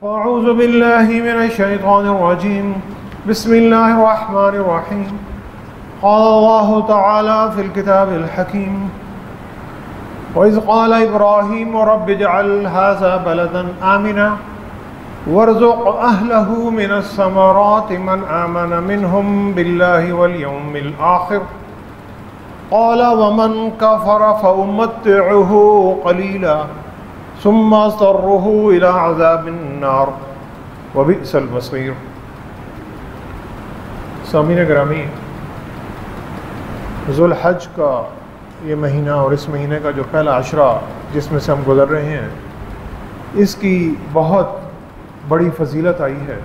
أعوذ بالله من الشيطان الرجيم بسم الله الرحمن الرحيم قال الله تعالى في الكتاب الحكيم وإذ قال إبراهيم رب اجعل هذا بلدا آمنا وارزق أهله من الثمرات من آمن منهم بالله واليوم الآخر قال ومن كفر فأمتعه قليلا ثم اضطره إلى عذاب النار وبئس المصير۔ سامعین گرامی، ذو الحج کا یہ مہینہ اور اس مہینے کا جو پہلا عشرہ جس میں سے ہم گزر رہے ہیں، اس کی بہت بڑی فضیلت آئی ہے۔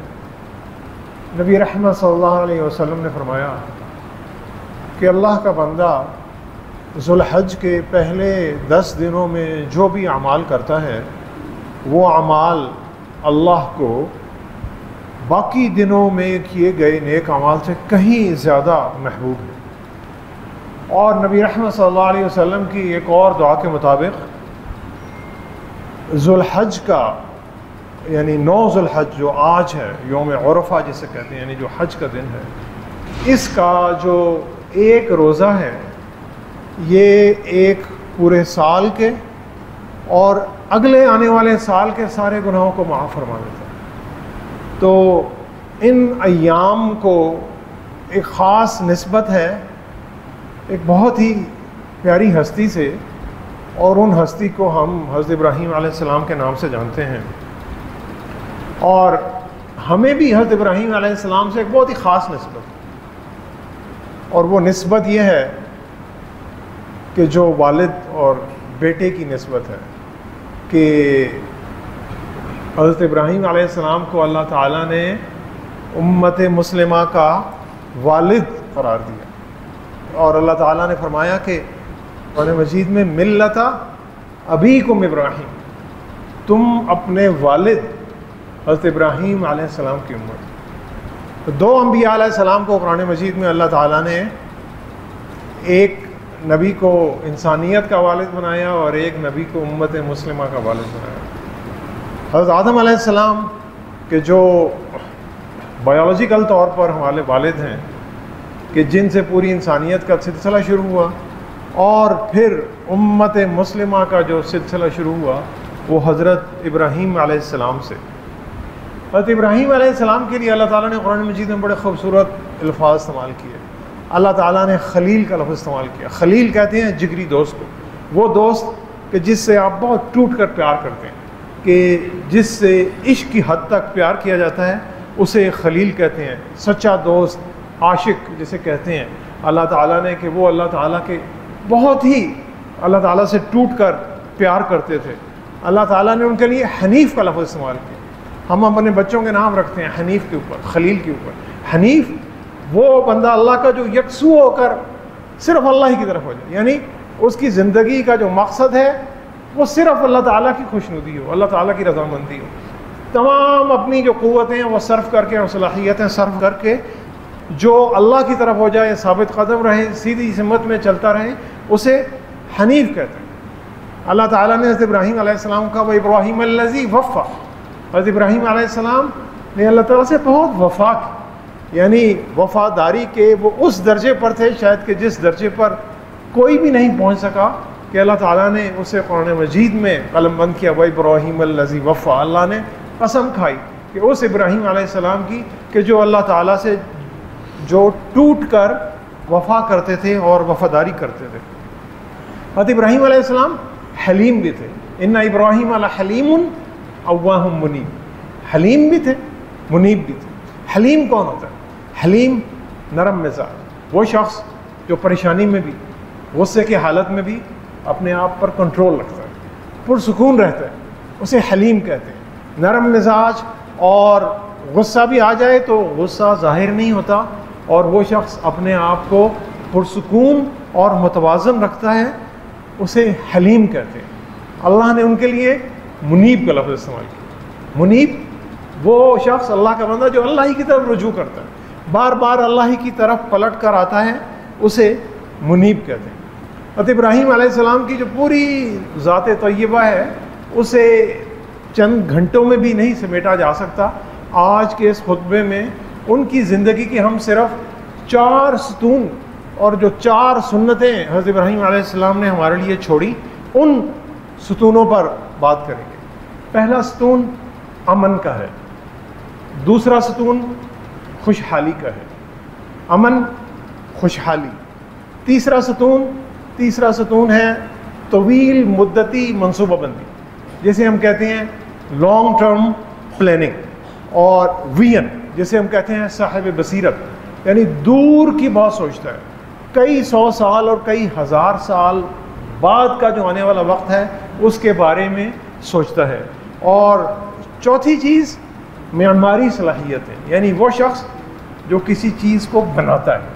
نبی رحمت صلی اللہ علیہ وسلم نے فرمایا کہ اللہ کا بندہ ذو الحج کے پہلے 10 دنوں میں جو بھی اعمال کرتا ہے وہ اعمال اللہ کو باقی دنوں میں کیے گئے نیک اعمال سے کہیں زیادہ محبوب ہے۔ اور نبی رحمت صلی اللہ علیہ وسلم کی ایک اور دعا کے مطابق ذو الحج کا یعنی 9 ذو الحج جو آج ہے، یوم عرفہ جسے کہتے ہیں، یعنی جو حج کا دن ہے، اس کا جو ایک روزہ ہے یہ ایک پورے سال کے اور اگلے آنے والے سال کے سارے گناہوں کو معاف فرما دیتا ہے۔ تو ان ایام کو ایک خاص نسبت ہے ایک بہت ہی پیاری ہستی سے، اور ان ہستی کو ہم حضرت ابراہیم علیہ السلام کے نام سے جانتے ہیں، اور ہمیں بھی حضرت ابراہیم علیہ السلام سے ایک بہت ہی خاص نسبت ہے، اور وہ نسبت یہ ہے کہ جو والد اور بیٹے کی نسبت ہے کہ حضرت ابراہیم علیہ السلام کو اللہ تعالیٰ نے امت مسلمہ کا والد قرار دیا، اور اللہ تعالیٰ نے فرمایا کہ قرآن مجید میں ملت ابیکم ابراہیم، تم اپنے والد حضرت ابراہیم علیہ السلام کی امت۔ تو 2 انبیاء علیہ السلام کو قرآن مجید میں اللہ تعالیٰ نے ایک نبی کو انسانیت کا والد بنایا اور ایک نبی کو امت مسلمہ کا والد بنایا۔ حضرت آدم علیہ السلام کے جو بایولوجیکل طور پر ہمارے والد ہیں، کہ جن سے پوری انسانیت کا سلسلہ شروع ہوا، اور پھر امت مسلمہ کا جو سلسلہ شروع ہوا وہ حضرت ابراہیم علیہ السلام سے۔ حضرت ابراہیم علیہ السلام کے لیے اللہ تعالیٰ نے قرآن مجید میں بڑے خوبصورت الفاظ استعمال کیے۔ اللہ تعالیٰ نے خلیل کا لفظ استعمال کیا۔ خلیل کہتے ہیں جگری دوست کو، وہ دوست کہ جس سے آپ بہت ٹوٹ کر پیار کرتے ہیں، کہ جس سے عشق کی حد تک پیار کیا جاتا ہے اسے خلیل کہتے ہیں، سچا دوست، عاشق جسے کہتے ہیں۔ اللہ تعالیٰ نے کہ وہ اللہ تعالیٰ کے بہت ہی اللہ تعالیٰ سے ٹوٹ کر پیار کرتے تھے، اللہ تعالیٰ نے ان کے لیے حنیف کا لفظ استعمال کیا۔ ہم اپنے بچوں کے نام رکھتے ہیں حنیف کے اوپر، خلیل کے اوپر۔ حنیف وہ بندہ اللہ کا جو یکسو ہو کر صرف اللہ ہی کی طرف ہو جائے، یعنی اس کی زندگی کا جو مقصد ہے وہ صرف اللہ تعالیٰ کی خوشنودی ہو، اللہ تعالیٰ کی رضامندی ہو، تمام اپنی جو قوتیں ہیں وہ صرف کر کے اور صلاحیتیں صرف کر کے جو اللہ کی طرف ہو جائے، ثابت قدم رہے، سیدھی سمت میں چلتا رہے، اسے حنیف کہتے ہیں۔ اللہ تعالیٰ نے حضرت ابراہیم علیہ السلام کا وہ ابراہیم الذی وفا، حضرت ابراہیم علیہ السلام نے اللہ تعالیٰ سے بہت وفا کی، یعنی وفاداری کے وہ اس درجے پر تھے شاید کہ جس درجے پر کوئی بھی نہیں پہنچ سکا، کہ اللہ تعالیٰ نے اسے قرآن مجید میں قلم بند کیا، وہ ابراہیم الذی وفا۔ اللہ نے قسم کھائی کہ اس ابراہیم علیہ السلام کی کہ جو اللہ تعالیٰ سے جو ٹوٹ کر وفا کرتے تھے اور وفاداری کرتے تھے۔ حضرت ابراہیم علیہ السلام حلیم بھی تھے، ان ابراہیم لحلیم اواہ منیب، حلیم بھی تھے، منیب بھی تھے۔ حلیم کون ہوتا ہے؟ حلیم نرم مزاج، وہ شخص جو پریشانی میں بھی، غصے کی حالت میں بھی اپنے آپ پر کنٹرول رکھتا ہے، پرسکون رہتا ہے، اسے حلیم کہتے ہیں۔ نرم مزاج، اور غصہ بھی آ جائے تو غصہ ظاہر نہیں ہوتا، اور وہ شخص اپنے آپ کو پرسکون اور متوازن رکھتا ہے، اسے حلیم کہتے ہیں۔ اللہ نے ان کے لیے منیب کا لفظ استعمال کیا۔ منیب وہ شخص، اللہ کا بندہ جو اللہ ہی کی طرف رجوع کرتا ہے، بار بار اللہ ہی کی طرف پلٹ کر آتا ہے، اسے منیب کہتے ہیں۔ حضرت ابراہیم علیہ السلام کی جو پوری ذات طیبہ ہے اسے چند گھنٹوں میں بھی نہیں سمیٹا جا سکتا۔ آج کے اس خطبے میں ان کی زندگی کی ہم صرف 4 ستون اور جو 4 سنتیں حضرت ابراہیم علیہ السلام نے ہمارے لیے چھوڑی، ان ستونوں پر بات کریں گے۔ پہلا ستون امن کا ہے، دوسرا ستون خوشحالی کا ہے، امن خوشحالی۔ تیسرا ستون ہے طویل مدتی منصوبہ بندی، جسے ہم کہتے ہیں لانگ ٹرم پلاننگ، اور ویژن جسے ہم کہتے ہیں صاحب بصیرت، یعنی دور کی بات سوچتا ہے، کئی 100 سال اور کئی 1000 سال بعد کا جو آنے والا وقت ہے اس کے بارے میں سوچتا ہے۔ اور چوتھی چیز معماری صلاحیت ہے، یعنی وہ شخص جو کسی چیز کو بناتا ہے،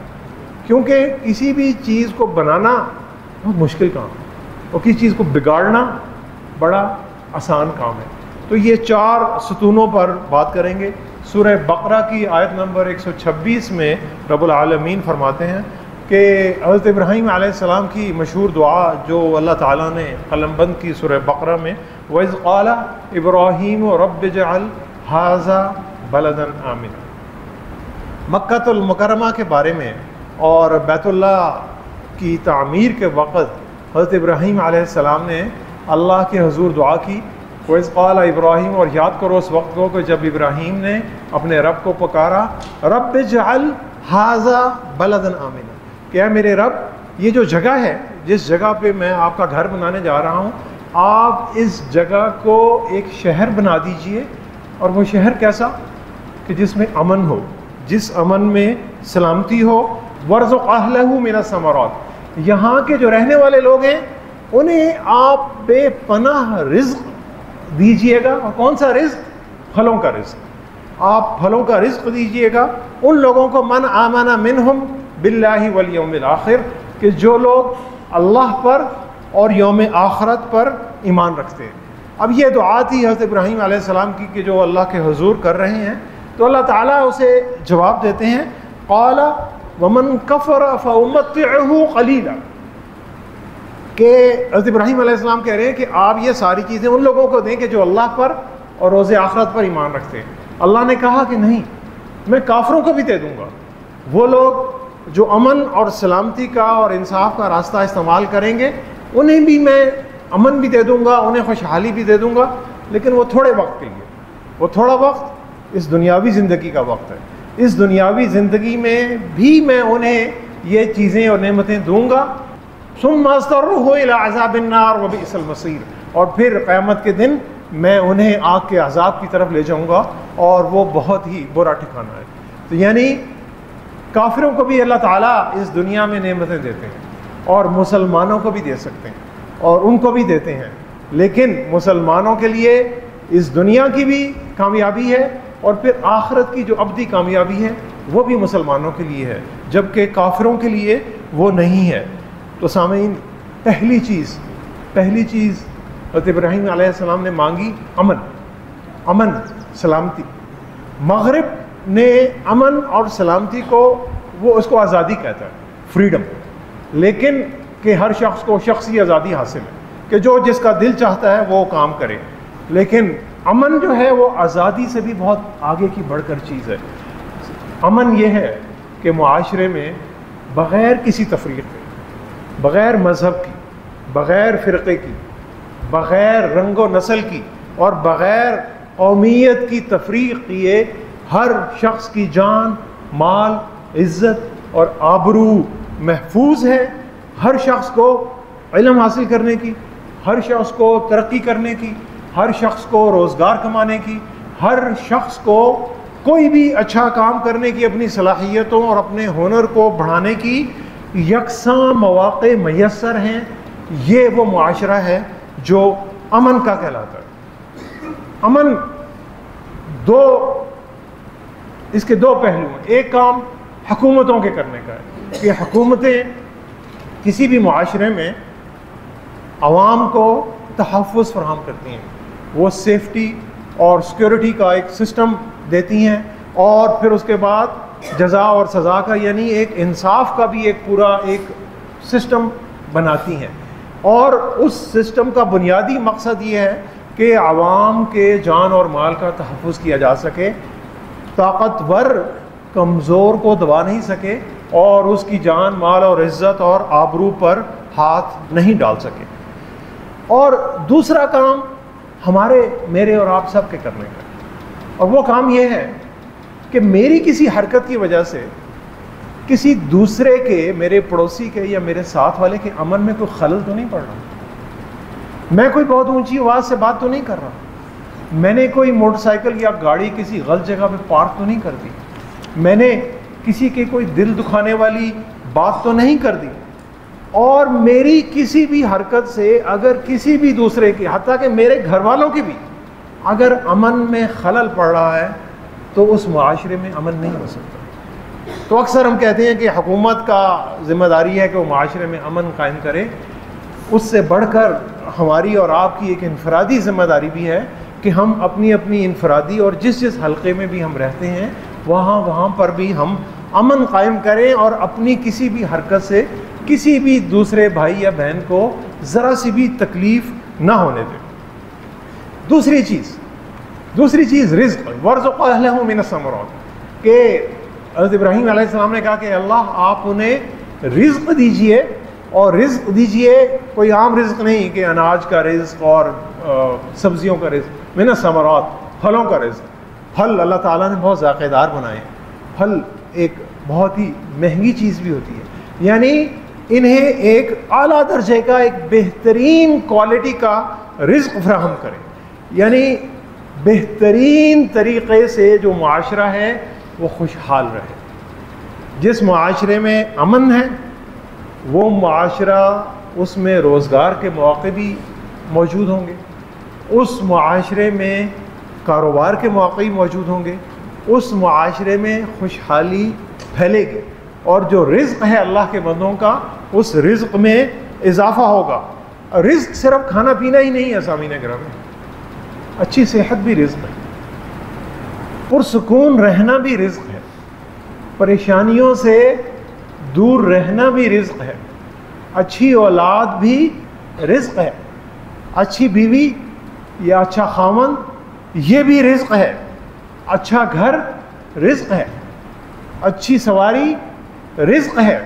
کیونکہ کسی بھی چیز کو بنانا بہت مشکل کام ہے اور کسی چیز کو بگاڑنا بڑا آسان کام ہے۔ تو یہ 4 ستونوں پر بات کریں گے۔ سورہ بقرہ کی آیت نمبر 126 میں رب العالمین فرماتے ہیں کہ حضرت ابراہیم علیہ السلام کی مشہور دعا جو اللہ تعالیٰ نے قلم بند کی سورہ بقرہ میں، وَإِذْ قَالَ إِبْرَاهِيمُ رَبِّ اجْعَلْ هَٰذَا بَلَدًا آمِنًا، مکۃ المکرمہ کے بارے میں اور بیت اللہ کی تعمیر کے وقت حضرت ابراہیم علیہ السلام نے اللہ کے حضور دعا کی۔ وَإِذْ قَالَ إِبْرَاهِيمُ، اور یاد کرو اس وقت کو کہ جب ابراہیم نے اپنے رب کو پکارا، رب اجعل هَٰذَا بَلَدًا آمِنًا، کہ اے میرے رب یہ جو جگہ ہے جس جگہ پہ میں آپ کا گھر بنانے جا رہا ہوں، آپ اس جگہ کو ایک شہر بنا دیجئے، اور وہ شہر کیسا کہ جس میں امن ہو، جس امن میں سلامتی ہو، وَارْزُقْ أَهْلَهُ مِنَ الثَّمَرَاتِ، یہاں کے جو رہنے والے لوگ ہیں انہیں آپ بے پناہ رزق دیجئے گا۔ اور کون سا رزق؟ پھلوں کا رزق، آپ پھلوں کا رزق دیجئے گا ان لوگوں کو، من آمن منہم باللہ والیوم الآخر، کہ جو لوگ اللہ پر اور یوم آخرت پر ایمان رکھتے ہیں۔ اب یہ دعا تھی حضرت ابراہیم علیہ السلام کی کہ جو اللہ کے حضور کر رہے ہیں، تو اللہ تعالیٰ اسے جواب دیتے ہیں، قال ومن کفر فامتعہ قلیلا، کہ حضرت ابراہیم علیہ السلام کہہ رہے ہیں کہ آپ یہ ساری چیزیں ان لوگوں کو دیں کہ جو اللہ پر اور روز آخرت پر ایمان رکھتے ہیں۔ اللہ نے کہا کہ نہیں، میں کافروں کو بھی دے دوں گا، وہ لوگ جو امن اور سلامتی کا اور انصاف کا راستہ استعمال کریں گے انہیں بھی میں امن بھی دے دوں گا، انہیں خوشحالی بھی دے دوں گا، لیکن وہ تھوڑے وقت کے لیے، وہ تھوڑا وقت اس دنیاوی زندگی کا وقت ہے۔ اس دنیاوی زندگی میں بھی میں انہیں یہ چیزیں اور نعمتیں دوں گا، ثم اضطرہ الی عذاب النار وبئس المصیر، اور پھر قیامت کے دن میں انہیں آگ کے عذاب کی طرف لے جاؤں گا اور وہ بہت ہی برا ٹھکانہ ہے۔ تو یعنی کافروں کو بھی اللہ تعالیٰ اس دنیا میں نعمتیں دیتے ہیں اور مسلمانوں کو بھی دے سکتے ہیں اور ان کو بھی دیتے ہیں، لیکن مسلمانوں کے لیے اس دنیا کی بھی کامیابی ہے اور پھر آخرت کی جو ابدی کامیابی ہے وہ بھی مسلمانوں کے لیے ہے، جبکہ کافروں کے لیے وہ نہیں ہے۔ تو سامعین، پہلی چیز حضرت ابراہیم علیہ السلام نے مانگی امن، سلامتی۔ مغرب نے امن اور سلامتی کو وہ اس کو آزادی کہتا ہے، فریڈم، لیکن کہ ہر شخص کو شخصی آزادی حاصل ہے کہ جو جس کا دل چاہتا ہے وہ کام کرے، لیکن امن جو ہے وہ آزادی سے بھی بہت آگے کی بڑھ کر چیز ہے۔ امن یہ ہے کہ معاشرے میں بغیر کسی تفریق کے، بغیر مذہب کی، بغیر فرقے کی، بغیر رنگ و نسل کی اور بغیر قومیت کی تفریق کیے ہر شخص کی جان، مال، عزت اور آبرو محفوظ ہے، ہر شخص کو علم حاصل کرنے کی، ہر شخص کو ترقی کرنے کی، ہر شخص کو روزگار کمانے کی، ہر شخص کو کوئی بھی اچھا کام کرنے کی، اپنی صلاحیتوں اور اپنے ہنر کو بڑھانے کی یکساں مواقع میسر ہیں۔ یہ وہ معاشرہ ہے جو امن کا کہلاتا ہے۔ امن اس کے دو پہلو ہیں۔ ایک کام حکومتوں کے کرنے کا ہے کہ حکومتیں کسی بھی معاشرے میں عوام کو تحفظ فراہم کرتی ہیں، وہ سیفٹی اور سیکورٹی کا ایک سسٹم دیتی ہیں، اور پھر اس کے بعد جزا اور سزا کا، یعنی ایک انصاف کا بھی ایک پورا ایک سسٹم بناتی ہیں۔ اور اس سسٹم کا بنیادی مقصد یہ ہے کہ عوام کے جان اور مال کا تحفظ کیا جا سکے، طاقتور کمزور کو دبا نہیں سکے اور اس کی جان مال اور عزت اور آبرو پر ہاتھ نہیں ڈال سکے۔ اور دوسرا کام ہمارے میرے اور آپ سب کے کرنے کا، اور وہ کام یہ ہے کہ میری کسی حرکت کی وجہ سے کسی دوسرے کے، میرے پڑوسی کے یا میرے ساتھ والے کے امن میں کوئی خلل تو نہیں پڑ رہا، میں کوئی بہت اونچی آواز سے بات تو نہیں کر رہا، میں نے کوئی موٹر سائیکل یا گاڑی کسی غلط جگہ پہ پارک تو نہیں کر دی، میں نے کسی کے کوئی دل دکھانے والی بات تو نہیں کر دی، اور میری کسی بھی حرکت سے اگر کسی بھی دوسرے کی، حتیٰ کہ میرے گھر والوں کی بھی اگر امن میں خلل پڑ رہا ہے تو اس معاشرے میں امن نہیں ہو سکتا۔ تو اکثر ہم کہتے ہیں کہ حکومت کا ذمہ داری ہے کہ وہ معاشرے میں امن قائم کرے، اس سے بڑھ کر ہماری اور آپ کی ایک انفرادی ذمہ داری بھی ہے کہ ہم اپنی اپنی انفرادی اور جس جس حلقے میں بھی ہم رہتے ہیں وہاں پر بھی ہم امن قائم کریں اور اپنی کسی بھی حرکت سے کسی بھی دوسرے بھائی یا بہن کو ذرا سی بھی تکلیف نہ ہونے دیں۔ دوسری چیز رزق، وَارْزُقْ أَهْلَهُ مِنَ الثَّمَرَاتِ، کہ حضرت ابراہیم علیہ السلام نے کہا کہ اللہ آپ انہیں رزق دیجئے، اور رزق دیجئے کوئی عام رزق نہیں کہ اناج کا رزق اور سبزیوں کا رزق، من الثمرات، پھلوں کا رزق۔ پھل اللہ تعالیٰ نے بہت ذائقہ دار بنائے ہیں، پھل ایک بہت ہی مہنگی چیز بھی ہوتی ہے، یعنی انہیں ایک اعلیٰ درجے کا، ایک بہترین کوالٹی کا رزق فراہم کریں، یعنی بہترین طریقے سے جو معاشرہ ہے وہ خوشحال رہے۔ جس معاشرے میں امن ہے وہ معاشرہ، اس میں روزگار کے مواقع بھی موجود ہوں گے، اس معاشرے میں کاروبار کے مواقع بھی موجود ہوں گے، اس معاشرے میں خوشحالی پھیلے گی، اور جو رزق ہے اللہ کے بندوں کا اس رزق میں اضافہ ہوگا۔ رزق صرف کھانا پینا ہی نہیں ہے سامعین کرام، اچھی صحت بھی رزق ہے، پرسکون رہنا بھی رزق ہے، پریشانیوں سے دور رہنا بھی رزق ہے، اچھی اولاد بھی رزق ہے، اچھی بیوی یا اچھا خاوند یہ بھی رزق ہے، اچھا گھر رزق ہے، اچھی سواری رزق ہے،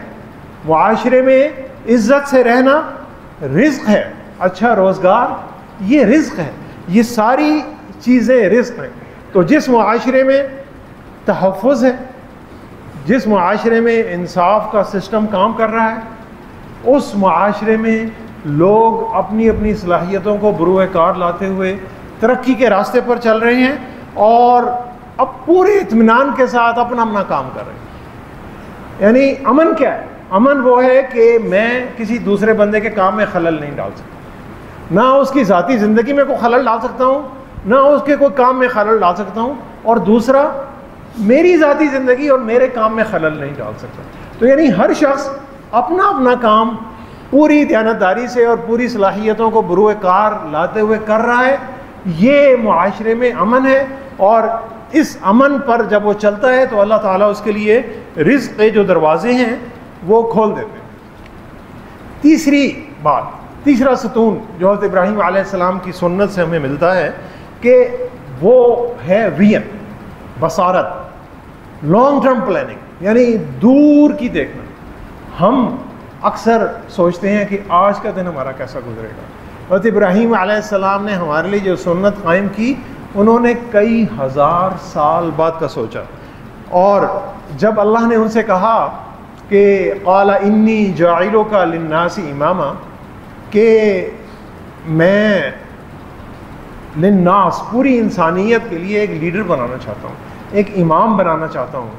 معاشرے میں عزت سے رہنا رزق ہے، اچھا روزگار یہ رزق ہے، یہ ساری چیزیں رزق ہیں۔ تو جس معاشرے میں تحفظ ہے، جس معاشرے میں انصاف کا سسٹم کام کر رہا ہے، اس معاشرے میں لوگ اپنی اپنی صلاحیتوں کو بروئے کار لاتے ہوئے ترقی کے راستے پر چل رہے ہیں اور اب پورے اطمینان کے ساتھ اپنا کام کر رہے ہیں۔ یعنی امن کیا ہے؟ امن وہ ہے کہ میں کسی دوسرے بندے کے کام میں خلل نہیں ڈال سکتا، نہ اس کی ذاتی زندگی میں کوئی خلل ڈال سکتا ہوں، نہ اس کے کوئی کام میں خلل ڈال سکتا ہوں، اور دوسرا میری ذاتی زندگی اور میرے کام میں خلل نہیں ڈال سکتا۔ تو یعنی ہر شخص اپنا کام پوری دیانتداری سے اور پوری صلاحیتوں کو بروئے کار لاتے ہوئے کر رہا ہے، یہ معاشرے میں امن ہے، اور اس امن پر جب وہ چلتا ہے تو اللہ تعالیٰ اس کے لیے رزق کے جو دروازے ہیں وہ کھول دیتے ہیں۔ تیسرا ستون جو حضرت ابراہیم علیہ السلام کی سنت سے ہمیں ملتا ہے کہ وہ ہے ویژن، بصارت، لانگ ٹرم پلاننگ، یعنی دور کی دیکھنا۔ ہم اکثر سوچتے ہیں کہ آج کا دن ہمارا کیسا گزرے گا۔ حضرت ابراہیم علیہ السلام نے ہمارے لیے جو سنت قائم کی، انہوں نے کئی ہزار سال بعد کا سوچا، اور جب اللہ نے ان سے کہا کہ قال انی جاعلک للناس اماما، کہ میں للناس پوری انسانیت کے لیے ایک لیڈر بنانا چاہتا ہوں، ایک امام بنانا چاہتا ہوں،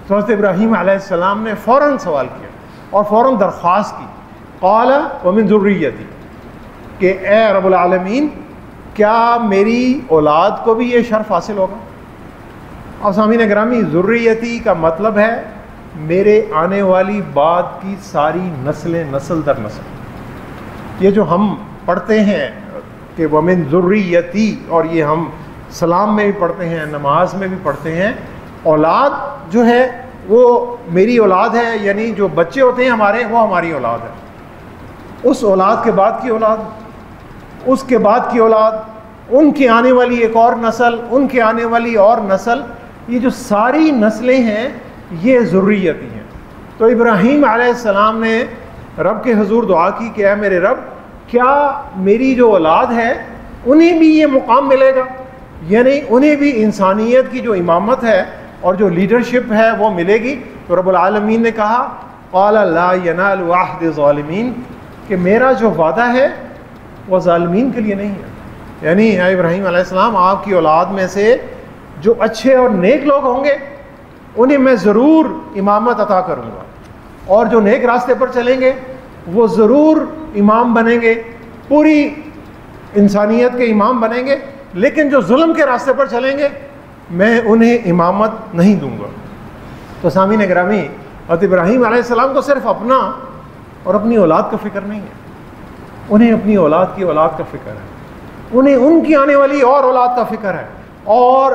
تو حضرت ابراہیم علیہ السلام نے فوراً سوال کیا اور فوراً درخواست کی، قال ومن ذریتی، کہ اے رب العالمین کیا میری اولاد کو بھی یہ شرف حاصل ہوگا؟ اور سامعین گرامی، ذریتی کا مطلب ہے میرے آنے والی بعد کی ساری نسلیں، نسل در نسل۔ یہ جو ہم پڑھتے ہیں کہ ومن ذریتی، اور یہ ہم سلام میں بھی پڑھتے ہیں، نماز میں بھی پڑھتے ہیں، اولاد جو ہے وہ میری اولاد ہے، یعنی جو بچے ہوتے ہیں ہمارے وہ ہماری اولاد ہے، اس اولاد کے بعد کی اولاد، اس کے بعد کی اولاد، ان کی آنے والی ایک اور نسل، ان کی آنے والی اور نسل، یہ جو ساری نسلیں ہیں یہ ذریتی ہیں۔ تو ابراہیم علیہ السلام نے رب کے حضور دعا کی کہ اے میرے رب، کیا میری جو اولاد ہے انہیں بھی یہ مقام ملے گا، یعنی انہیں بھی انسانیت کی جو امامت ہے اور جو لیڈرشپ ہے وہ ملے گی؟ تو رب العالمین نے کہا قال لا ینال عہد الظالمین، کہ میرا جو وعدہ ہے وہ ظالمین کے لیے نہیں ہے، یعنی اے ابراہیم علیہ السلام آپ کی اولاد میں سے جو اچھے اور نیک لوگ ہوں گے انہیں میں ضرور امامت عطا کروں گا، اور جو نیک راستے پر چلیں گے وہ ضرور امام بنیں گے، پوری انسانیت کے امام بنیں گے، لیکن جو ظلم کے راستے پر چلیں گے میں انہیں امامت نہیں دوں گا۔ تو سامعین گرامی، حضرت ابراہیم علیہ السلام کو صرف اپنا اور اپنی اولاد کا فکر نہیں ہے، انہیں اپنی اولاد کی اولاد کا فکر ہے، انہیں ان کی آنے والی اور اولاد کا فکر ہے، اور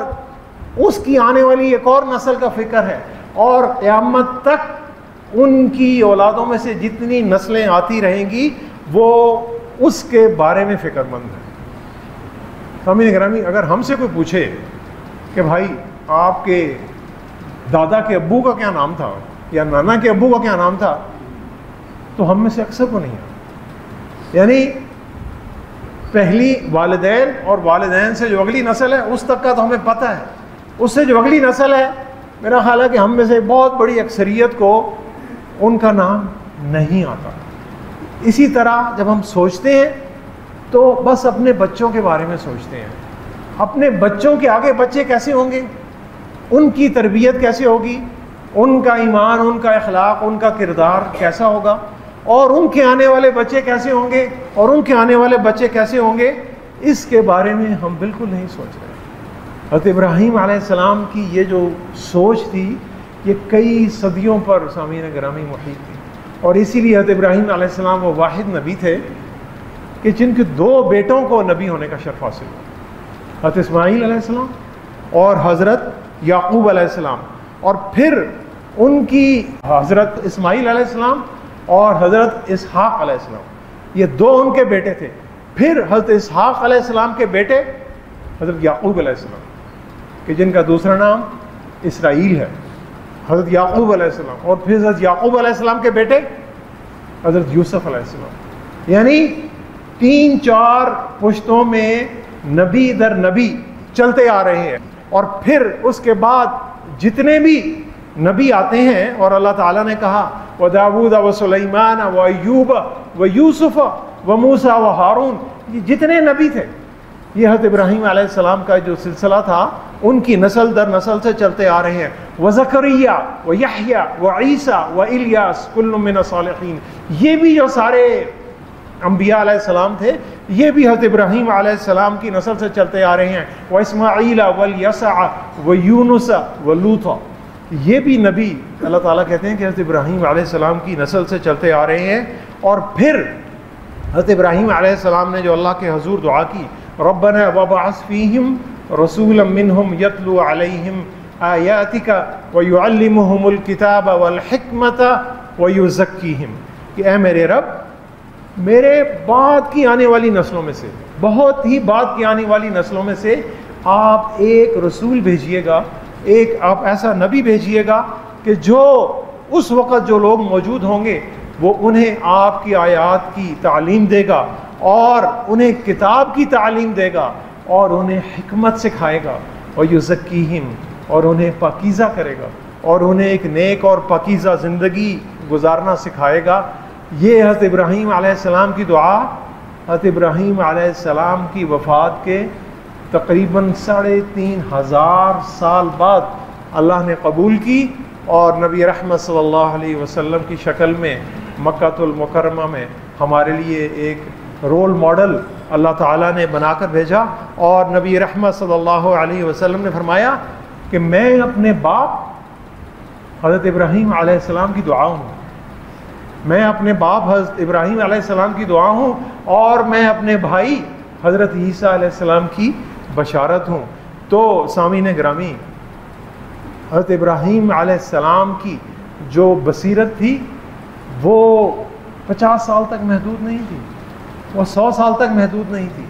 اس کی آنے والی ایک اور نسل کا فکر ہے، اور قیامت تک ان کی اولادوں میں سے جتنی نسلیں آتی رہیں گی وہ اس کے بارے میں فکر مند ہے۔ سامعین گرامی، اگر ہم سے کوئی پوچھے کہ بھائی آپ کے دادا کے ابو کا کیا نام تھا یا نانا کے ابو کا کیا نام تھا، تو ہم میں سے اکثر کو نہیں ہے، یعنی پہلی والدین اور والدین سے جو اگلی نسل ہے اس تک کا تو ہمیں پتہ ہے، اس سے جو اگلی نسل ہے میرا خیال ہے کہ ہم میں سے بہت بڑی اکثریت کو ان کا نام نہیں آتا۔ اسی طرح جب ہم سوچتے ہیں تو بس اپنے بچوں کے بارے میں سوچتے ہیں، اپنے بچوں کے آگے بچے کیسے ہوں گے، ان کی تربیت کیسے ہوگی، ان کا ایمان، ان کا اخلاق، ان کا کردار کیسا ہوگا، اور ان کے آنے والے بچے کیسے ہوں گے، اور ان کے آنے والے بچے کیسے ہوں گے، اس کے بارے میں ہم بالکل نہیں سوچ رہے۔ حضرت ابراہیم علیہ السلام کی یہ جو سوچ تھی یہ کئی صدیوں پر سامعین گرامی محیط تھی، اور اسی لیے حضرت ابراہیم علیہ السلام وہ واحد نبی تھے کہ جن کے 2 بیٹوں کو نبی ہونے کا شرف حاصل ہوا، حضرت اسماعیل علیہ السلام اور حضرت یعقوب علیہ السلام، اور پھر ان کی حضرت اسماعیل علیہ السلام اور حضرت اسحاق علیہ السلام، یہ 2 ان کے بیٹے تھے۔ پھر حضرت اسحاق علیہ السلام کے بیٹے حضرت یعقوب علیہ السلام، کہ جن کا دوسرا نام اسرائیل ہے، حضرت یعقوب علیہ السلام، اور پھر حضرت یعقوب علیہ السلام کے بیٹے حضرت یوسف علیہ السلام، یعنی 3-4 پشتوں میں نبی در نبی چلتے آ رہے ہیں، اور پھر اس کے بعد جتنے بھی نبی آتے ہیں، اور اللہ تعالیٰ نے کہا وَدَاوُودَ وَسُلَيْمَانَ وَأَيُّوبَ وَيُوسُفَ وَمُوسَى وَهَارُونَ، یہ جتنے نبی تھے یہ حضرت ابراہیم علیہ السلام کا جو سلسلہ تھا ان کی نسل در نسل سے چلتے آ رہے ہیں۔ وَزَكَرِيَّا وَيَحْيَا وَعِيسَى وَإِلْيَاس كُلٌّ مِّنَ الصَّالِحِينَ، یہ بھی جو سارے انبیاء علیہ السلام تھے یہ بھی حضرت ابراہیم علیہ السلام کی نسل سے چلتے آ رہے ہیں۔ وَإِسْمَاعِيلَ وَالْيَسَعَ وَيُونُسَ وَلُوطَ، یہ بھی نبی اللہ تعالیٰ کہتے ہیں کہ حضرت ابراہیم علیہ السلام کی نسل سے چلتے آ رہے ہیں۔ اور پھر حضرت ابراہیم علیہ السلام نے جو اللہ کے حضور دعا کی ربنا وابعث فیہم رسولا منہم یتلو علیہم آیاتک ویعلمہم الکتاب والحکمت ویزکیہم، کہ اے میرے رب میرے بعد کی آنے والی نسلوں میں سے، بہت ہی بعد کی آنے والی نسلوں میں سے آپ ایک رسول بھیجیے گا، ایک آپ ایسا نبی بھیجیے گا کہ جو اس وقت جو لوگ موجود ہوں گے وہ انہیں آپ کی آیات کی تعلیم دے گا، اور انہیں کتاب کی تعلیم دے گا، اور انہیں حکمت سکھائے گا، اور یزکیہم، اور انہیں پاکیزہ کرے گا، اور انہیں ایک نیک اور پاکیزہ زندگی گزارنا سکھائے گا۔ یہ حضرت ابراہیم علیہ السلام کی دعا حضرت ابراہیم علیہ السلام کی وفات کے تقریباً 3500 سال بعد اللہ نے قبول کی، اور نبی رحمت صلی اللہ علیہ وسلم کی شکل میں مکہ المکرمہ میں ہمارے لیے ایک رول ماڈل اللہ تعالیٰ نے بنا کر بھیجا۔ اور نبی رحمت صلی اللہ علیہ وسلم نے فرمایا کہ میں اپنے باپ حضرت ابراہیم علیہ السلام کی دعا ہوں، میں اپنے باپ حضرت ابراہیم علیہ السلام کی دعا ہوں، اور میں اپنے بھائی حضرت عیسیٰ علیہ السلام کی بشارت ہوں۔ تو سامعین گرامی، حضرت ابراہیم علیہ السلام کی جو بصیرت تھی وہ 50 سال تک محدود نہیں تھی، وہ 100 سال تک محدود نہیں تھی،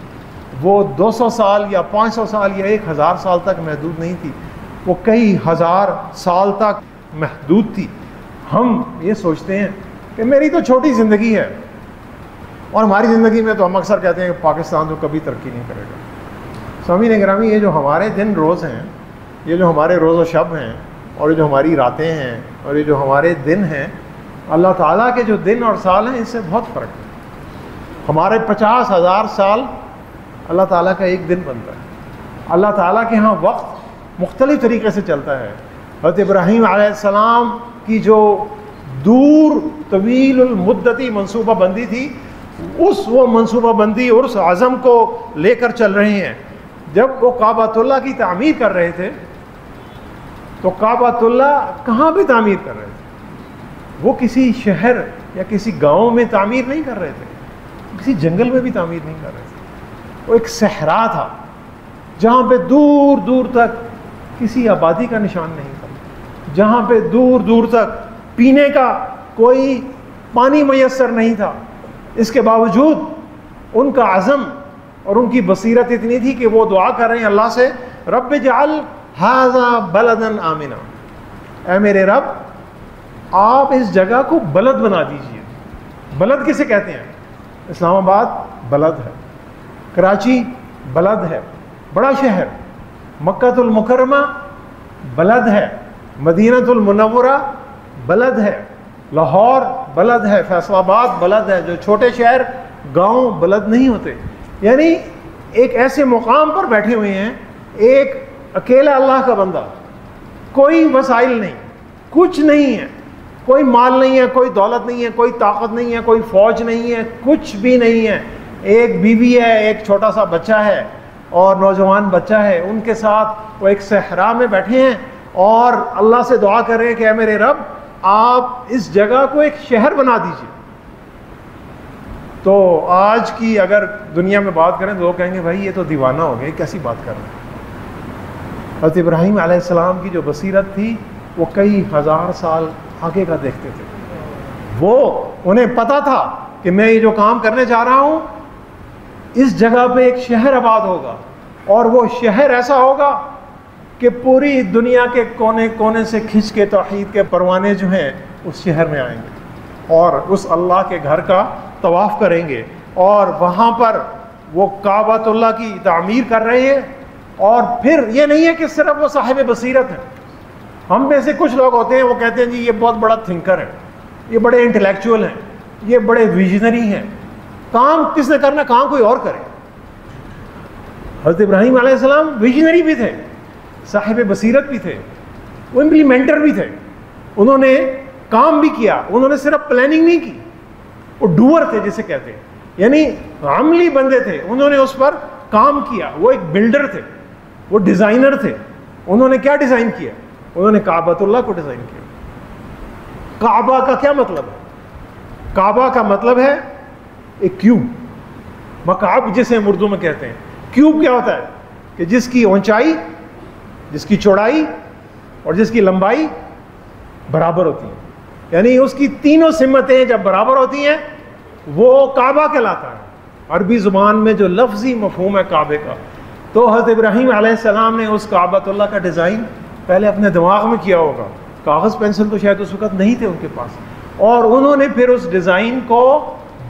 وہ 200 سال یا 500 سال یا 1000 سال تک محدود نہیں تھی، وہ کئی ہزار سال تک محدود تھی۔ ہم یہ سوچتے ہیں کہ میری تو چھوٹی زندگی ہے، اور ہماری زندگی میں تو ہم اکثر کہتے ہیں کہ پاکستان تو کبھی ترقی نہیں کرے گا۔ سامعین گرامی، یہ جو ہمارے دن روز ہیں، یہ جو ہمارے روز و شب ہیں، اور یہ جو ہماری راتیں ہیں، اور یہ جو ہمارے دن ہیں، اللہ تعالیٰ کے جو دن اور سال ہیں اس سے بہت فرق ہے۔ ہمارے 50,000 سال اللہ تعالیٰ کا ایک دن بنتا ہے۔ اللہ تعالیٰ کے ہاں وقت مختلف طریقے سے چلتا ہے۔ حضرت ابراہیم علیہ السلام کی جو دور طویل المدتی منصوبہ بندی تھی، وہ منصوبہ بندی اور اس عزم کو لے کر چل رہے ہیں۔ جب وہ کعبۃ اللہ کی تعمیر کر رہے تھے تو کعبۃ اللہ کہاں بھی تعمیر کر رہے تھے؟ وہ کسی شہر یا کسی گاؤں میں تعمیر نہیں کر رہے تھے، کسی جنگل میں بھی تعمیر نہیں کر رہے تھے۔ وہ ایک صحرا تھا جہاں پہ دور دور تک کسی آبادی کا نشان نہیں تھا، جہاں پہ دور دور تک پینے کا کوئی پانی میسر نہیں تھا۔ اس کے باوجود ان کا عزم اور ان کی بصیرت اتنی تھی کہ وہ دعا کر رہے ہیں اللہ سے، رب اجعل ھذا بلدا آمنا، اے میرے رب آپ اس جگہ کو بلد بنا دیجئے۔ بلد کسے کہتے ہیں؟ اسلام آباد بلد ہے، کراچی بلد ہے، بڑا شہر، مکہ المکرمہ بلد ہے، مدینہ المنورہ بلد ہے، لاہور بلد ہے، فیصل آباد بلد ہے۔ جو چھوٹے شہر گاؤں بلد نہیں ہوتے، یعنی ایک ایسے مقام پر بیٹھے ہوئے ہیں، ایک اکیلا اللہ کا بندہ، کوئی وسائل نہیں، کچھ نہیں ہے، کوئی مال نہیں ہے، کوئی دولت نہیں ہے، کوئی طاقت نہیں ہے، کوئی فوج نہیں ہے، کچھ بھی نہیں ہے۔ ایک بیوی ہے، ایک چھوٹا سا بچہ ہے اور نوجوان بچہ ہے، ان کے ساتھ وہ ایک صحرا میں بیٹھے ہیں اور اللہ سے دعا کر رہے ہیں کہ اے میرے رب آپ اس جگہ کو ایک شہر بنا دیجئے۔ تو آج کی اگر دنیا میں بات کریں تو لوگ کہیں گے بھائی یہ تو دیوانہ ہو گیا، کیسی بات کر رہے ہیں۔ حضرت ابراہیم علیہ السلام کی جو بصیرت تھی وہ کئی ہزار سال آگے کا دیکھتے تھے۔ وہ انہیں پتا تھا کہ میں یہ جو کام کرنے جا رہا ہوں اس جگہ پہ ایک شہر آباد ہوگا، اور وہ شہر ایسا ہوگا کہ پوری دنیا کے کونے کونے سے کھنچ کے توحید کے پروانے جو ہیں اس شہر میں آئیں گے اور اس اللہ کے گھر کا طواف کریں گے، اور وہاں پر وہ کعبۃ اللہ کی تعمیر کر رہے ہیں۔ اور پھر یہ نہیں ہے کہ صرف وہ صاحب بصیرت ہیں۔ ہم میں سے کچھ لوگ ہوتے ہیں وہ کہتے ہیں جی یہ بہت بڑا تھنکر ہے، یہ بڑے انٹلیکچوئل ہیں، یہ بڑے ویژنری ہیں، کام کس نے کرنا، کام کوئی اور کرے۔ حضرت ابراہیم علیہ السلام ویژنری بھی تھے، صاحب بصیرت بھی تھے، وہ امپلیمنٹر بھی تھے، انہوں نے کام بھی کیا، انہوں نے صرف پلاننگ نہیں کی، وہ ڈوور تھے جسے کہتے ہیں، یعنی عملی بندے تھے، انہوں نے اس پر کام کیا۔ وہ ایک بلڈر تھے، وہ ڈیزائنر تھے۔ انہوں نے کیا ڈیزائن کیا؟ انہوں نے کعبۃ اللہ کو ڈیزائن کیا۔ کعبہ کا کیا مطلب ہے؟ کعبہ کا مطلب ہے ایک کیوب، مکعب جسے ہم اردو میں کہتے ہیں۔ کیوب کیا ہوتا ہے؟ کہ جس کی اونچائی، جس کی چوڑائی اور جس کی لمبائی برابر ہوتی ہیں، یعنی اس کی تینوں سمتیں جب برابر ہوتی ہیں وہ کعبہ کہلاتا ہے۔ عربی زبان میں جو لفظی مفہوم ہے کعبے کا، تو حضرت ابراہیم علیہ السلام نے اس کعبۃ اللہ کا ڈیزائن پہلے اپنے دماغ میں کیا ہوگا، کاغذ پینسل تو شاید اس وقت نہیں تھے ان کے پاس، اور انہوں نے پھر اس ڈیزائن کو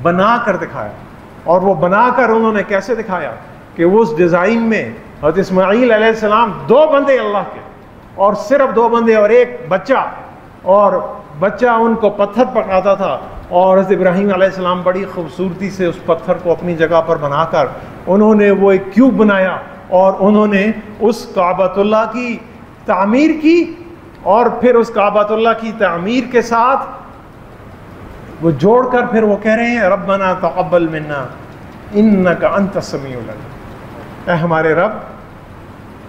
بنا کر دکھایا۔ اور وہ بنا کر انہوں نے کیسے دکھایا کہ اس ڈیزائن میں حضرت اسماعیل علیہ السلام 2 بندے اللہ کے، اور صرف 2 بندے اور ایک بچہ، اور بچہ ان کو پتھر پکڑاتا تھا، اور حضرت ابراہیم علیہ السلام بڑی خوبصورتی سے اس پتھر کو اپنی جگہ پر بنا کر انہوں نے وہ ایک کیوب بنایا، اور انہوں نے اس کعبۃ اللہ کی تعمیر کی۔ اور پھر اس کعبۃ اللہ کی تعمیر کے ساتھ وہ جوڑ کر پھر وہ کہہ رہے ہیں ربنا تقبل منا انک انت السمیع العلیم، اے ہمارے رب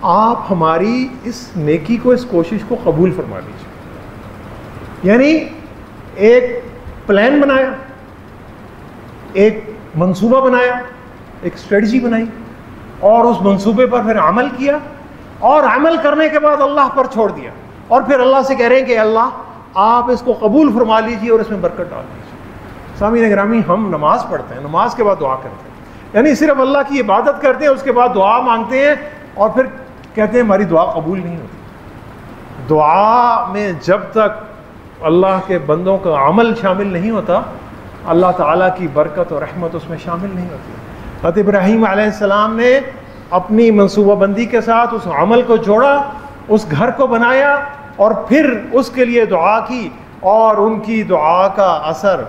آپ ہماری اس نیکی کو، اس کوشش کو قبول فرما لیجیے۔ یعنی ایک پلان بنایا، ایک منصوبہ بنایا، ایک اسٹریٹجی بنائی، اور اس منصوبے پر پھر عمل کیا، اور عمل کرنے کے بعد اللہ پر چھوڑ دیا، اور پھر اللہ سے کہہ رہے ہیں کہ اللہ آپ اس کو قبول فرما لیجیے اور اس میں برکت ڈال دیجیے۔ سامعین گرامی، ہم نماز پڑھتے ہیں، نماز کے بعد دعا کرتے ہیں، یعنی صرف اللہ کی عبادت کرتے ہیں، اس کے بعد دعا مانگتے ہیں اور پھر کہتے ہیں ہماری دعا قبول نہیں ہوتی۔ دعا میں جب تک اللہ کے بندوں کا عمل شامل نہیں ہوتا، اللہ تعالیٰ کی برکت اور رحمت اس میں شامل نہیں ہوتی۔ حضرت ابراہیم علیہ السلام نے اپنی منصوبہ بندی کے ساتھ اس عمل کو جوڑا، اس گھر کو بنایا اور پھر اس کے لیے دعا کی، اور ان کی دعا کا اثر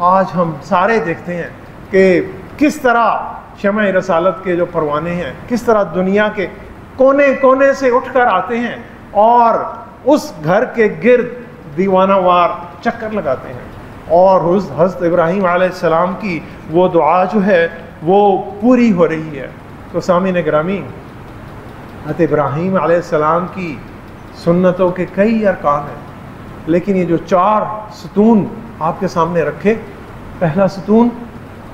آج ہم سارے دیکھتے ہیں کہ کس طرح شمع رسالت کے جو پروانے ہیں کس طرح دنیا کے کونے کونے سے اٹھ کر آتے ہیں اور اس گھر کے گرد دیوانہ وار چکر لگاتے ہیں، اور حضرت ابراہیم علیہ السلام کی وہ دعا جو ہے وہ پوری ہو رہی ہے۔ تو سامعین گرامی، حضرت ابراہیم علیہ السلام کی سنتوں کے کئی ارکان ہیں، لیکن یہ جو 4 ستون آپ کے سامنے رکھے، پہلا ستون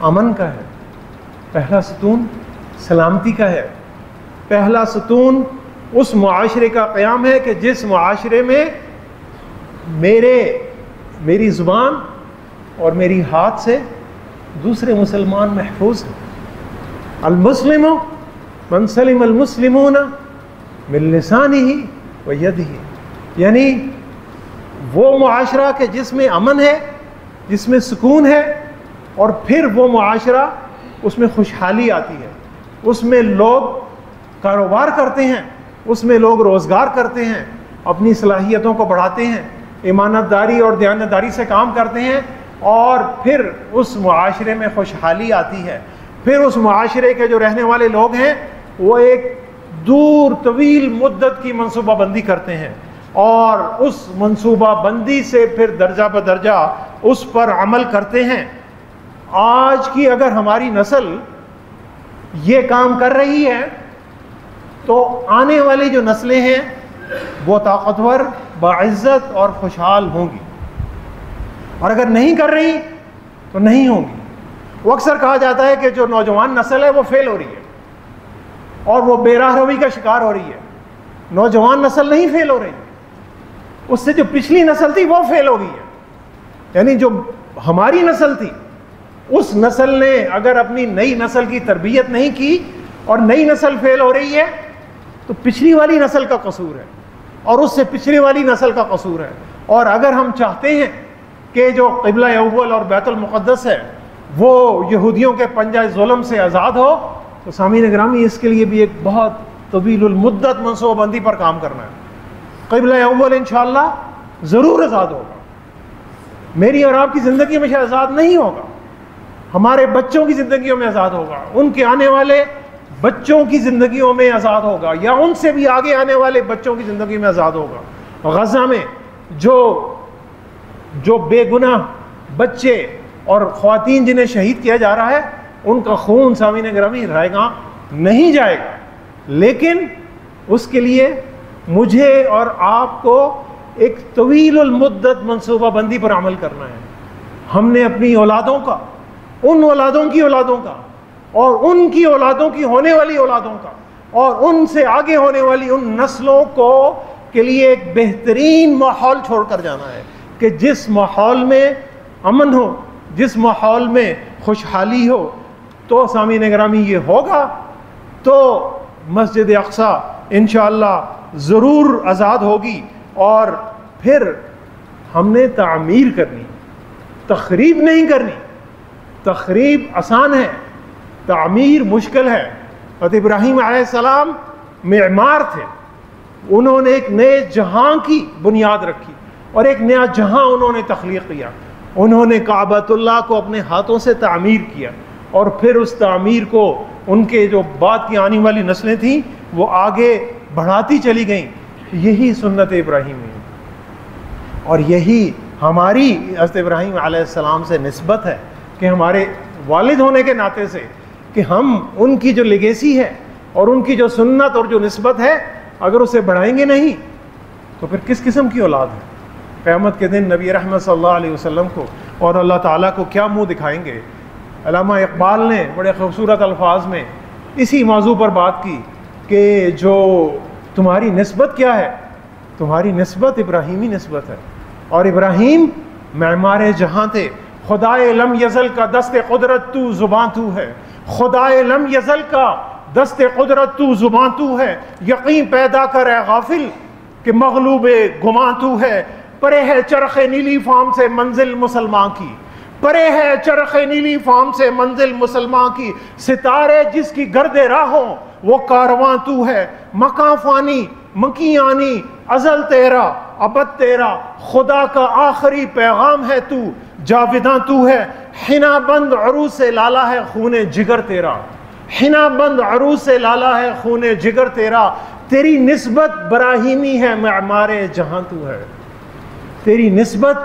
امن کا ہے، پہلا ستون سلامتی کا ہے، پہلا ستون اس معاشرے کا قیام ہے کہ جس معاشرے میں میری زبان اور میری ہاتھ سے دوسرے مسلمان محفوظ ہیں۔ المسلم من سلم المسلمون من لسانہ و یدہ، یعنی وہ معاشرہ کہ جس میں امن ہے، جس میں سکون ہے، اور پھر وہ معاشرہ اس میں خوشحالی آتی ہے، اس میں لوگ کاروبار کرتے ہیں، اس میں لوگ روزگار کرتے ہیں، اپنی صلاحیتوں کو بڑھاتے ہیں، ایمانت داری اور دیانتداری سے کام کرتے ہیں، اور پھر اس معاشرے میں خوشحالی آتی ہے۔ پھر اس معاشرے کے جو رہنے والے لوگ ہیں وہ ایک دور طویل مدت کی منصوبہ بندی کرتے ہیں، اور اس منصوبہ بندی سے پھر درجہ بدرجہ اس پر عمل کرتے ہیں۔ آج کی اگر ہماری نسل یہ کام کر رہی ہے تو آنے والی جو نسلیں ہیں وہ طاقتور، باعزت اور خوشحال ہوں گی، اور اگر نہیں کر رہی تو نہیں ہوں گی۔ وہ اکثر کہا جاتا ہے کہ جو نوجوان نسل ہے وہ فیل ہو رہی ہے اور وہ بے راہ روی کا شکار ہو رہی ہے۔ نوجوان نسل نہیں فیل ہو رہی، اس سے جو پچھلی نسل تھی وہ فیل ہو گئی ہے۔ یعنی جو ہماری نسل تھی، اس نسل نے اگر اپنی نئی نسل کی تربیت نہیں کی اور نئی نسل فیل ہو رہی ہے تو پچھلی والی نسل کا قصور ہے، اور اس سے پچھلی والی نسل کا قصور ہے۔ اور اگر ہم چاہتے ہیں کہ جو قبلہ اول اور بیت المقدس ہے وہ یہودیوں کے پنجہ ظلم سے آزاد ہو، تو سامعین گرامی اس کے لیے بھی ایک بہت طویل المدت منصوبہ بندی پر کام کرنا ہے۔ قبلہ اول انشاءاللہ ضرور آزاد ہوگا، میری اور آپ کی زندگی میں شاید آزاد نہیں ہوگا، ہمارے بچوں کی زندگیوں میں آزاد ہوگا، ان کے آنے والے بچوں کی زندگیوں میں آزاد ہوگا، یا ان سے بھی آگے آنے والے بچوں کی زندگی میں آزاد ہوگا۔ غزہ میں جو بے گناہ بچے اور خواتین جنہیں شہید کیا جا رہا ہے، ان کا خون سامعین گرامی رائے گاں نہیں جائے گا، لیکن اس کے لیے مجھے اور آپ کو ایک طویل المدت منصوبہ بندی پر عمل کرنا ہے۔ ہم نے اپنی اولادوں کا، ان اولادوں کی اولادوں کا، اور ان کی اولادوں کی ہونے والی اولادوں کا، اور ان سے آگے ہونے والی ان نسلوں کو کے لیے ایک بہترین ماحول چھوڑ کر جانا ہے کہ جس ماحول میں امن ہو، جس ماحول میں خوشحالی ہو۔ تو سامعین گرامی یہ ہوگا تو مسجد اقصی انشاءاللہ ضرور آزاد ہوگی، اور پھر ہم نے تعمیر کرنی، تخریب نہیں کرنی۔ تخریب آسان ہے، تعمیر مشکل ہے۔ حضرت ابراہیم علیہ السلام معمار تھے، انہوں نے ایک نئے جہاں کی بنیاد رکھی اور ایک نیا جہاں انہوں نے تخلیق کیا۔ انہوں نے کعبۃ اللہ کو اپنے ہاتھوں سے تعمیر کیا، اور پھر اس تعمیر کو ان کے جو بعد کی آنے والی نسلیں تھیں وہ آگے بڑھاتی چلی گئیں۔ یہی سنت ابراہیمی ہے، اور یہی ہماری حضرت ابراہیم علیہ السلام سے نسبت ہے کہ ہمارے والد ہونے کے ناطے سے کہ ہم ان کی جو لیگیسی ہے اور ان کی جو سنت اور جو نسبت ہے، اگر اسے بڑھائیں گے نہیں تو پھر کس قسم کی اولاد ہے؟ قیامت کے دن نبی رحمت صلی اللہ علیہ وسلم کو اور اللہ تعالیٰ کو کیا منہ دکھائیں گے؟ علامہ اقبال نے بڑے خوبصورت الفاظ میں اسی موضوع پر بات کی کہ جو تمہاری نسبت کیا ہے؟ تمہاری نسبت ابراہیمی نسبت ہے، اور ابراہیم معمار جہاں تھے۔ خدائے لم یزل کا دست قدرت تو، زباں تو ہے، خدائے لم یزل کا دست قدرت تو زباں تو ہے، یقین پیدا کر اے غافل کہ مغلوب گماں تو ہے، پرے ہے چرخ نیلی فام سے منزل مسلمان کی، پرے ہے چرخ نیلی فام سے منزل مسلمان کی، ستارے جس کی گرد راہوں وہ کارواں تو ہے، مکاں فانی مکیانی ازل تیرا ابد تیرا، خدا کا آخری پیغام ہے تو، جاوداں تو ہے، حنا بند عروس لالا ہے خون جگر تیرا، حنا بند عروس لالا ہے خون جگر تیرا، تیری نسبت براہیمی ہے معمار جہاں تو ہے، تیری نسبت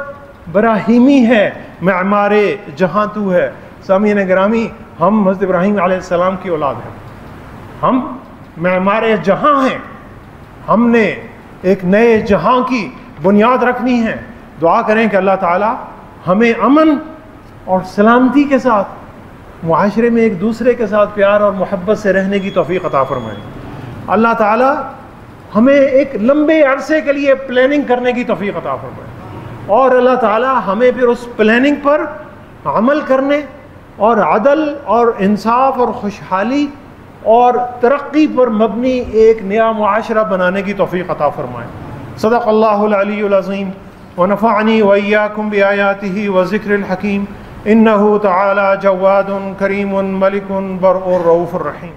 براہیمی ہے معمار جہاں تو ہے۔ سامعین گرامی، ہم حضرت ابراہیم علیہ السلام کی اولاد ہیں، ہم معمار جہاں ہیں، ہم نے ایک نئے جہاں کی بنیاد رکھنی ہے۔ دعا کریں کہ اللہ تعالی ہمیں امن اور سلامتی کے ساتھ معاشرے میں ایک دوسرے کے ساتھ پیار اور محبت سے رہنے کی توفیق عطا فرمائے۔ اللہ تعالی ہمیں ایک لمبے عرصے کے لیے پلاننگ کرنے کی توفیق عطا فرمائے، اور اللہ تعالی ہمیں پھر اس پلاننگ پر عمل کرنے اور عدل اور انصاف اور خوشحالی اور ترقی پر مبنی ایک نیا معاشرہ بنانے کی توفیق عطا فرمائے۔ صدق اللہ العلی العظیم ونفعنی وإیاکم بآیاتہ وذکر الحکیم، انہ تعالی جواد کریم ملک برء رؤوف الرحیم۔